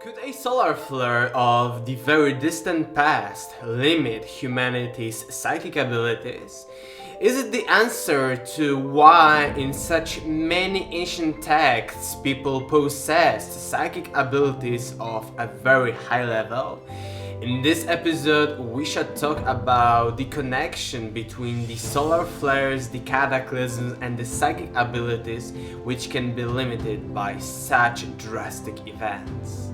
Could a solar flare of the very distant past limit humanity's psychic abilities? Is it the answer to why in such many ancient texts people possessed psychic abilities of a very high level? In this episode, we shall talk about the connection between the solar flares, the cataclysms, and the psychic abilities which can be limited by such drastic events.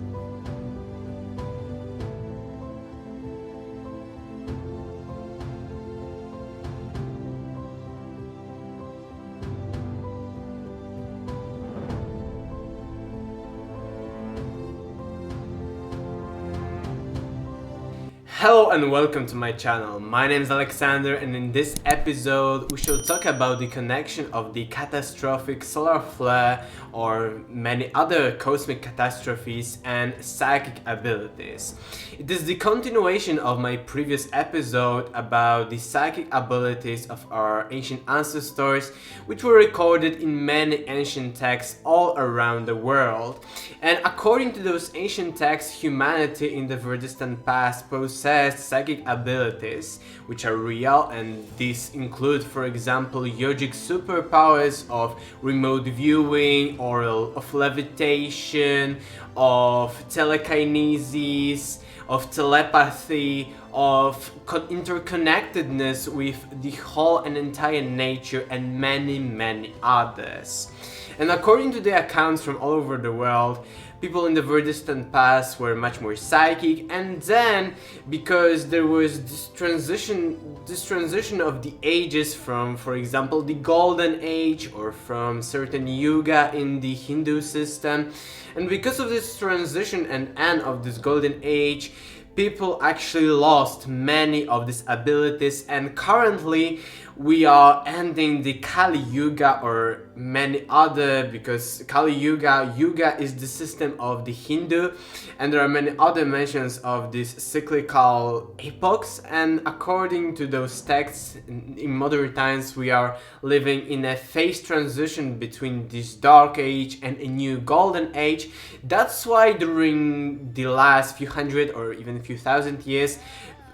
Hello and welcome to my channel. My name is Alexander, and in this episode we shall talk about the connection of the catastrophic solar flare or many other cosmic catastrophes and psychic abilities. It is the continuation of my previous episode about the psychic abilities of our ancient ancestors, which were recorded in many ancient texts all around the world. And according to those ancient texts, humanity in the very distant past possessed psychic abilities which are real, and these include, for example, yogic superpowers of remote viewing or of levitation, of telekinesis, of telepathy, of interconnectedness with the whole and entire nature, and many others. And according to the accounts from all over the world, people in the very distant past were much more psychic, and then because there was this transition of the ages from, for example, the golden age or from certain yuga in the Hindu system, and because of this transition and end of this golden age, people actually lost many of these abilities, and currently we are ending the Kali Yuga or many other, because Kali Yuga is the system of the Hindu, and there are many other mentions of these cyclical epochs, and according to those texts in modern times we are living in a phase transition between this dark age and a new golden age. That's why during the last few hundred or even a few thousand years,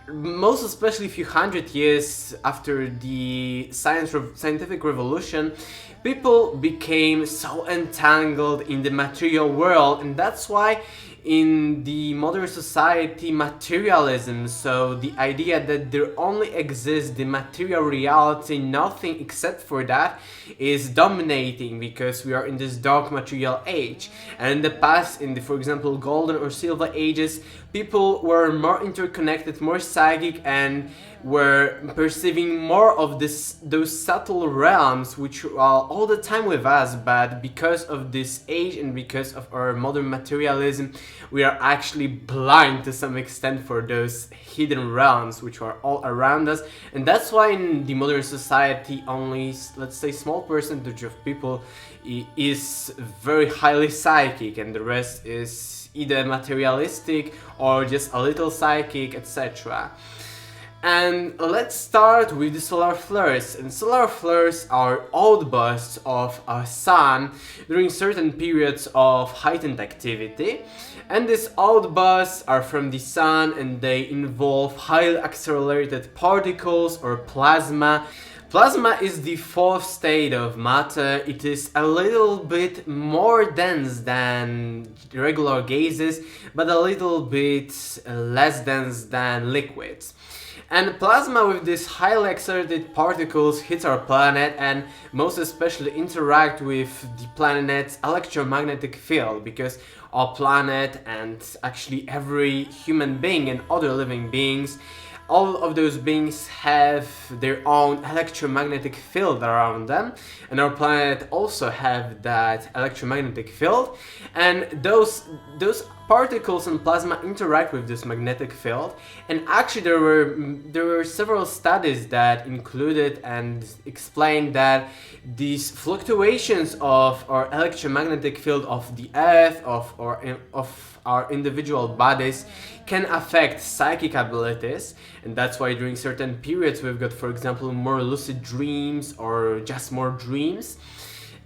most especially a few hundred years after the scientific revolution, people became so entangled in the material world, and that's why in the modern society, materialism, so the idea that there only exists the material reality, nothing except for that, is dominating, because we are in this dark material age. And in the past, in the, for example, golden or silver ages, people were more interconnected, more psychic, and were perceiving more of those subtle realms which are all the time with us, but because of this age and because of our modern materialism, we are actually blind to some extent for those hidden realms which are all around us. And that's why in the modern society only, let's say, small percentage of people is very highly psychic, and the rest is either materialistic or just a little psychic, etc. And let's start with the solar flares. And solar flares are outbursts of our sun during certain periods of heightened activity. And these outbursts are from the sun, and they involve highly accelerated particles or plasma. Plasma is the fourth state of matter. It is a little bit more dense than regular gases, but a little bit less dense than liquids. And plasma with these highly accelerated particles hits our planet, and most especially interact with the planet's electromagnetic field, because our planet and actually every human being and other living beings, all of those beings have their own electromagnetic field around them, and our planet also have that electromagnetic field, and those particles and plasma interact with this magnetic field. And actually there were several studies that included and explained that these fluctuations of our electromagnetic field of the Earth, of our individual bodies, can affect psychic abilities. And that's why during certain periods we've got, for example, more lucid dreams or just more dreams.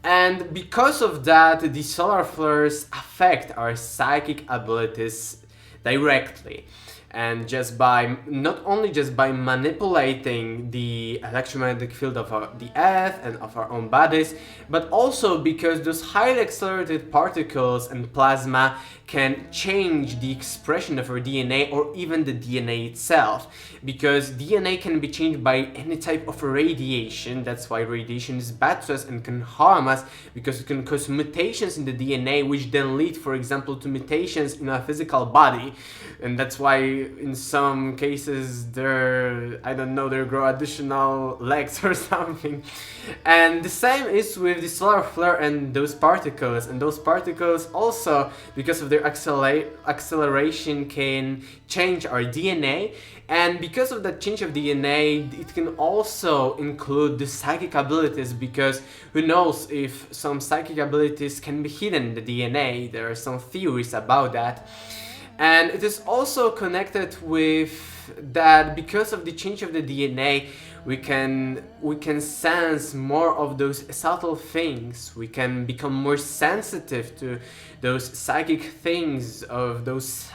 And because of that, the solar flares affect our psychic abilities directly. And just by, not only just by manipulating the electromagnetic field of the Earth and of our own bodies, but also because those highly accelerated particles and plasma can change the expression of our DNA or even the DNA itself. Because DNA can be changed by any type of radiation. That's why radiation is bad to us and can harm us, because it can cause mutations in the DNA, which then lead, for example, to mutations in our physical body. And that's why in some cases there grow additional legs or something. And the same is with the solar flare and those particles. And those particles also, because of their acceleration, can change our DNA. And because of that change of DNA, it can also include the psychic abilities, because who knows if some psychic abilities can be hidden in the DNA. There are some theories about that. And it is also connected with that because of the change of the DNA, we can sense more of those subtle things. We can become more sensitive to those psychic things of those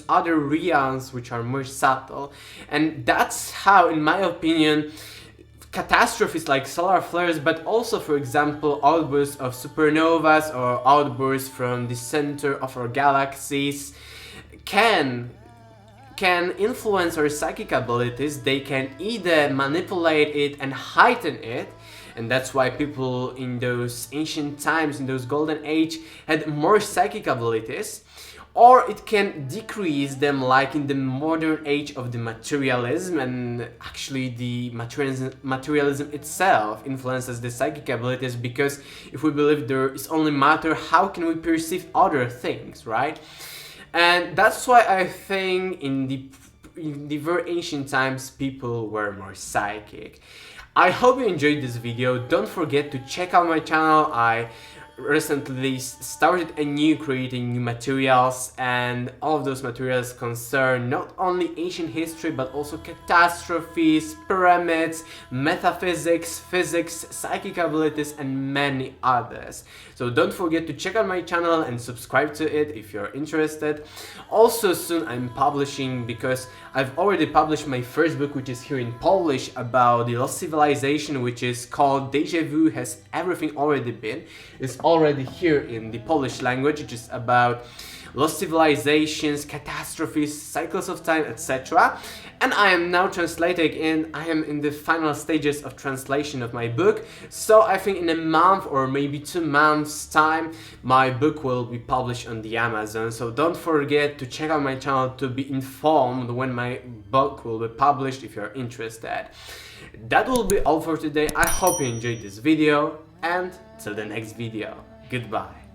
other realms which are more subtle. And that's how, in my opinion, catastrophes like solar flares, but also, for example, outbursts of supernovas or outbursts from the center of our galaxies can influence our psychic abilities. They can either manipulate it and heighten it, and that's why people in those ancient times, in those golden age, had more psychic abilities, or it can decrease them, like in the modern age of the materialism. And actually the materialism itself influences the psychic abilities, because if we believe there is only matter, how can we perceive other things, right? And that's why I think in the very ancient times people were more psychic. I hope you enjoyed this video. Don't forget to check out my channel. I recently started creating new materials, and all of those materials concern not only ancient history but also catastrophes, pyramids, metaphysics, physics, psychic abilities, and many others. So don't forget to check out my channel and subscribe to it if you're interested. Also soon I'm publishing, because I've already published my first book, which is here in Polish, about the lost civilization, which is called Déjà Vu, has everything already been. It's already here in the Polish language, which is about lost civilizations, catastrophes, cycles of time, etc. And I am now translating, and I am in the final stages of translation of my book. So I think in a month or maybe 2 months time, my book will be published on the Amazon. So don't forget to check out my channel to be informed when my book will be published if you're interested. That will be all for today. I hope you enjoyed this video, and till the next video, goodbye.